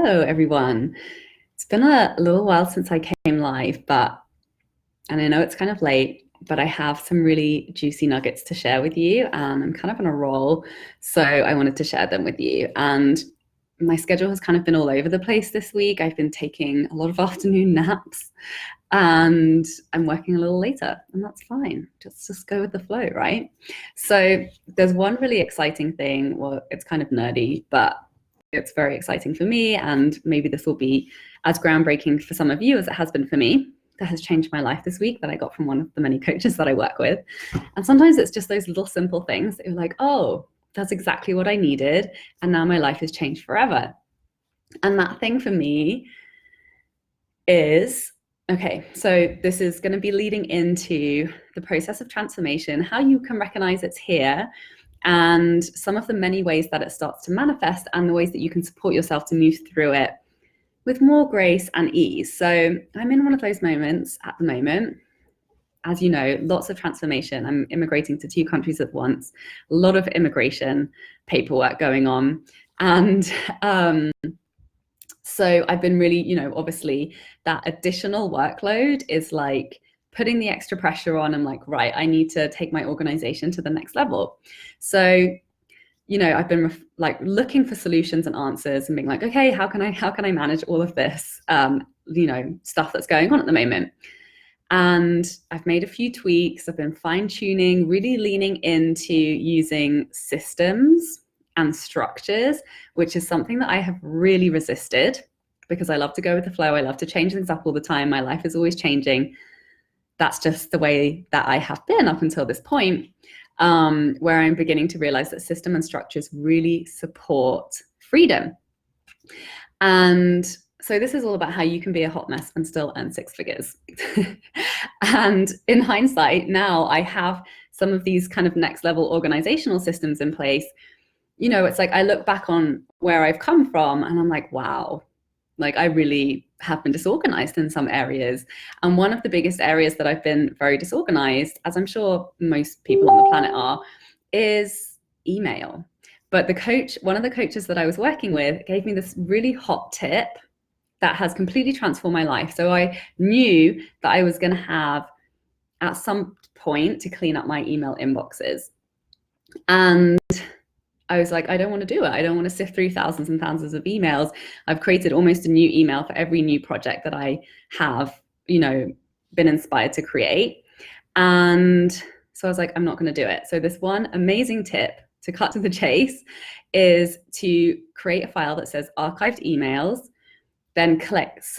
Hello, everyone. It's been a little while since I came live, and I know it's kind of late, but I have some really juicy nuggets to share with you, and I'm kind of on a roll, so I wanted to share them with you. And my schedule has kind of been all over the place this week. I've been taking a lot of afternoon naps, and I'm working a little later, and that's fine. Just go with the flow, right? So there's one really exciting thing. Well, it's kind of nerdy, but it's very exciting for me, and maybe this will be as groundbreaking for some of you as it has been for me. That has changed my life this week, that I got from one of the many coaches that I work with. And sometimes it's just those little simple things that you're like, oh, that's exactly what I needed, and now my life has changed forever. And that thing for me is, okay, so this is going to be leading into the process of transformation, how you can recognize it's here, and some of the many ways that it starts to manifest, and the ways that you can support yourself to move through it with more grace and ease. So I'm in one of those moments at the moment. As you know, lots of transformation. I'm immigrating to 2 countries at once, a lot of immigration paperwork going on. And so I've been really, obviously that additional workload is like putting the extra pressure on. I'm like, right, I need to take my organization to the next level. So, I've been looking for solutions and answers and being like, okay, how can I manage all of this, stuff that's going on at the moment? And I've made a few tweaks. I've been fine tuning, really leaning into using systems and structures, which is something that I have really resisted because I love to go with the flow. I love to change things up all the time. My life is always changing. That's just the way that I have been up until this point, where I'm beginning to realize that system and structures really support freedom. And so this is all about how you can be a hot mess and still earn 6 figures. And in hindsight, now I have some of these kind of next level organizational systems in place. It's like I look back on where I've come from and I'm like, wow, like I really have been disorganized in some areas. And one of the biggest areas that I've been very disorganized, as I'm sure most people on the planet are, is email. But one of the coaches that I was working with gave me this really hot tip that has completely transformed my life. So I knew that I was going to have at some point to clean up my email inboxes. And I was like, I don't want to do it. I don't want to sift through thousands and thousands of emails. I've created almost a new email for every new project that I have, been inspired to create. And so I was like, I'm not going to do it. So this one amazing tip, to cut to the chase, is to create a file that says archived emails, then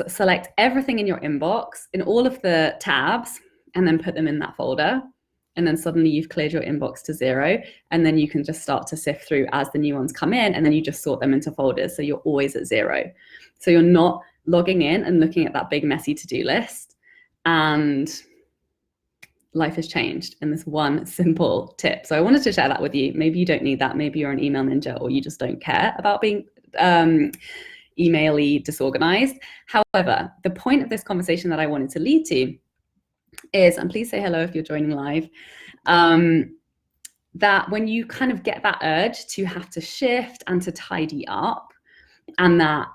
select everything in your inbox in all of the tabs, and then put them in that folder. And then suddenly you've cleared your inbox to 0. And then you can just start to sift through as the new ones come in, and then you just sort them into folders. So you're always at 0. So you're not logging in and looking at that big messy to-do list. And life has changed in this one simple tip. So I wanted to share that with you. Maybe you don't need that. Maybe you're an email ninja, or you just don't care about being email-y disorganized. However, the point of this conversation that I wanted to lead to is, and please say hello if you're joining live, that when you kind of get that urge to have to shift and to tidy up, and that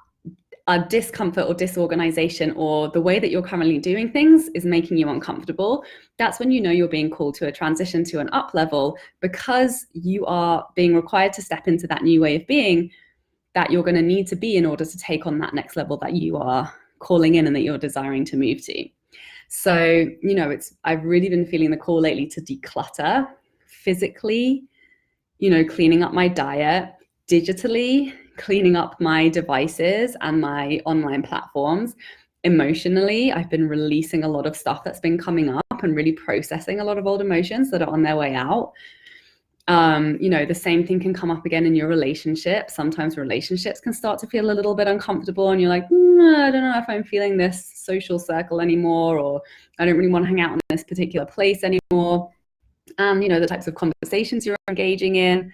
a discomfort or disorganization or the way that you're currently doing things is making you uncomfortable, that's when you know you're being called to a transition to an up level, because you are being required to step into that new way of being that you're going to need to be in order to take on that next level that you are calling in and that you're desiring to move to. So, I've really been feeling the call lately to declutter physically, cleaning up my diet, digitally, cleaning up my devices and my online platforms. Emotionally, I've been releasing a lot of stuff that's been coming up and really processing a lot of old emotions that are on their way out. The same thing can come up again in your relationship. Sometimes relationships can start to feel a little bit uncomfortable, and you're like, I don't know if I'm feeling this social circle anymore, or I don't really want to hang out in this particular place anymore. And the types of conversations you're engaging in.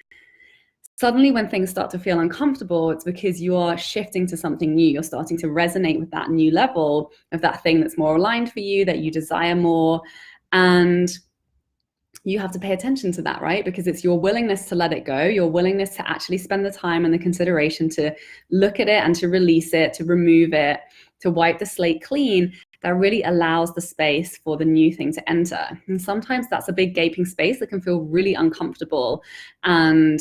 Suddenly when things start to feel uncomfortable, it's because you are shifting to something new. You're starting to resonate with that new level of that thing that's more aligned for you, that you desire more. And you have to pay attention to that, right? Because it's your willingness to let it go, your willingness to actually spend the time and the consideration to look at it and to release it, to remove it, to wipe the slate clean, that really allows the space for the new thing to enter. And sometimes that's a big gaping space that can feel really uncomfortable and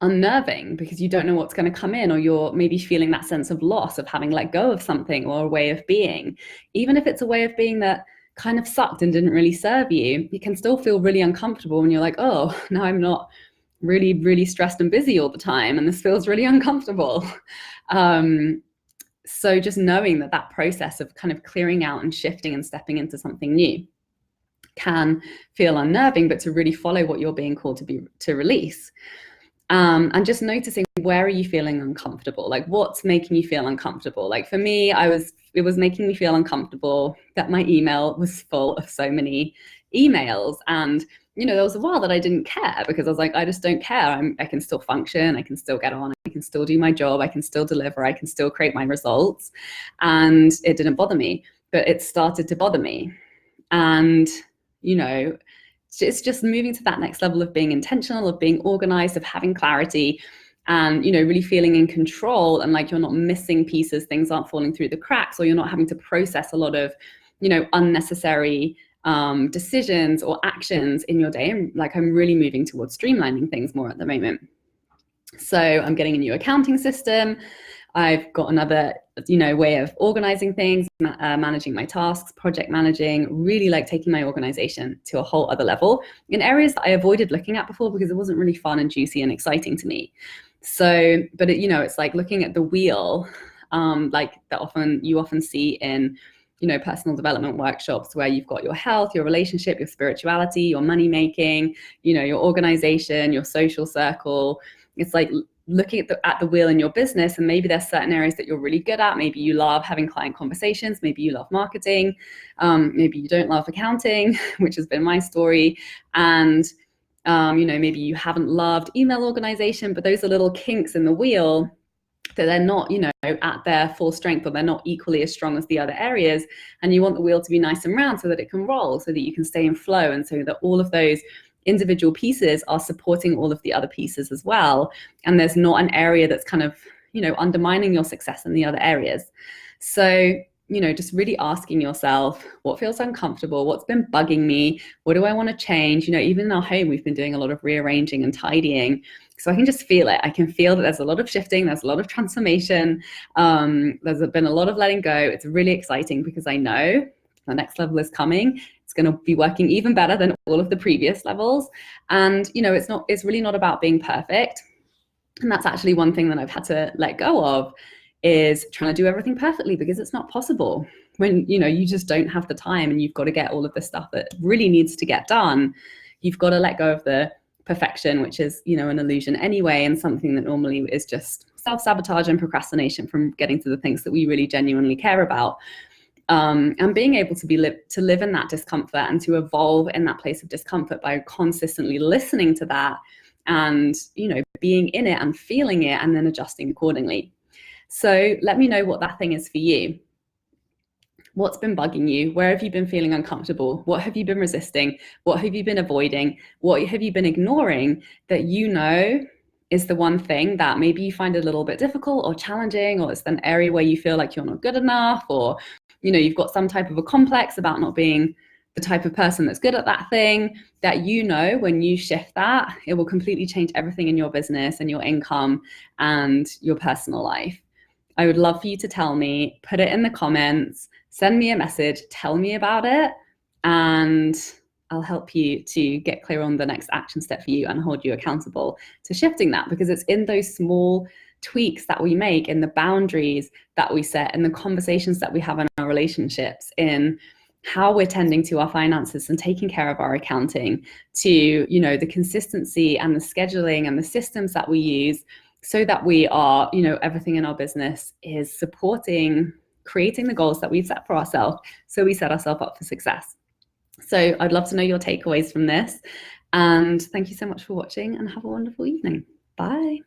unnerving because you don't know what's going to come in, or you're maybe feeling that sense of loss of having let go of something or a way of being. Even if it's a way of being that kind of sucked and didn't really serve you, you can still feel really uncomfortable when you're like, oh, now I'm not really stressed and busy all the time, and this feels really uncomfortable. So just knowing that that process of kind of clearing out and shifting and stepping into something new can feel unnerving, but to really follow what you're being called to release. And just noticing, where are you feeling uncomfortable? Like, what's making you feel uncomfortable? Like for me, it was making me feel uncomfortable that my email was full of so many emails. And, you know, there was a while that I didn't care because I was like, I just don't care. I can still function. I can still get on. I can still do my job. I can still deliver. I can still create my results. And it didn't bother me, but it started to bother me. And, you know, it's just moving to that next level of being intentional, of being organized, of having clarity, and, you know, really feeling in control, and like you're not missing pieces, things aren't falling through the cracks, or you're not having to process a lot of, you know, unnecessary decisions or actions in your day. And like, I'm really moving towards streamlining things more at the moment. So I'm getting a new accounting system. I've got another, you know, way of organizing things, managing my tasks, project managing, really like taking my organization to a whole other level in areas that I avoided looking at before because it wasn't really fun and juicy and exciting to me. So, but it, you know, it's like looking at the wheel, like that you often see in, you know, personal development workshops where you've got your health, your relationship, your spirituality, your money making, you know, your organization, your social circle. It's like looking at the wheel in your business, and maybe there's certain areas that you're really good at. Maybe you love having client conversations. Maybe you love marketing. Maybe you don't love accounting, which has been my story. And, you know, maybe you haven't loved email organization, but those are little kinks in the wheel that they're not, you know, at their full strength, or they're not equally as strong as the other areas. And you want the wheel to be nice and round so that it can roll, so that you can stay in flow, and so that all of those individual pieces are supporting all of the other pieces as well. And there's not an area that's kind of, you know, undermining your success in the other areas. So, you know, just really asking yourself, what feels uncomfortable? What's been bugging me? What do I want to change? You know, even in our home, we've been doing a lot of rearranging and tidying. So I can just feel it. I can feel that there's a lot of shifting. There's a lot of transformation. There's been a lot of letting go. It's really exciting because I know the next level is coming. It's going to be working even better than all of the previous levels. And, you know, it's really not about being perfect. And that's actually one thing that I've had to let go of, is trying to do everything perfectly, because it's not possible when, you know, you just don't have the time, and you've got to get all of the stuff that really needs to get done. You've got to let go of the perfection, which is, you know, an illusion anyway, and something that normally is just self-sabotage and procrastination from getting to the things that we really genuinely care about. And being able to live in that discomfort and to evolve in that place of discomfort by consistently listening to that, and, you know, being in it and feeling it, and then adjusting accordingly. So let me know what that thing is for you. What's been bugging you? Where have you been feeling uncomfortable? What have you been resisting? What have you been avoiding? What have you been ignoring that you know is the one thing that maybe you find a little bit difficult or challenging, or it's an area where you feel like you're not good enough, or, you know, you've got some type of a complex about not being the type of person that's good at that thing, that, you know, when you shift that, it will completely change everything in your business and your income and your personal life. I would love for you to tell me, put it in the comments, send me a message, tell me about it, and I'll help you to get clear on the next action step for you and hold you accountable to shifting that, because it's in those small tweaks that we make, in the boundaries that we set, in the conversations that we have in our relationships, in how we're tending to our finances and taking care of our accounting, to, you know, the consistency and the scheduling and the systems that we use, so that we are, you know, everything in our business is supporting creating the goals that we've set for ourselves, so we set ourselves up for success. So I'd love to know your takeaways from this. And thank you so much for watching, and have a wonderful evening. Bye.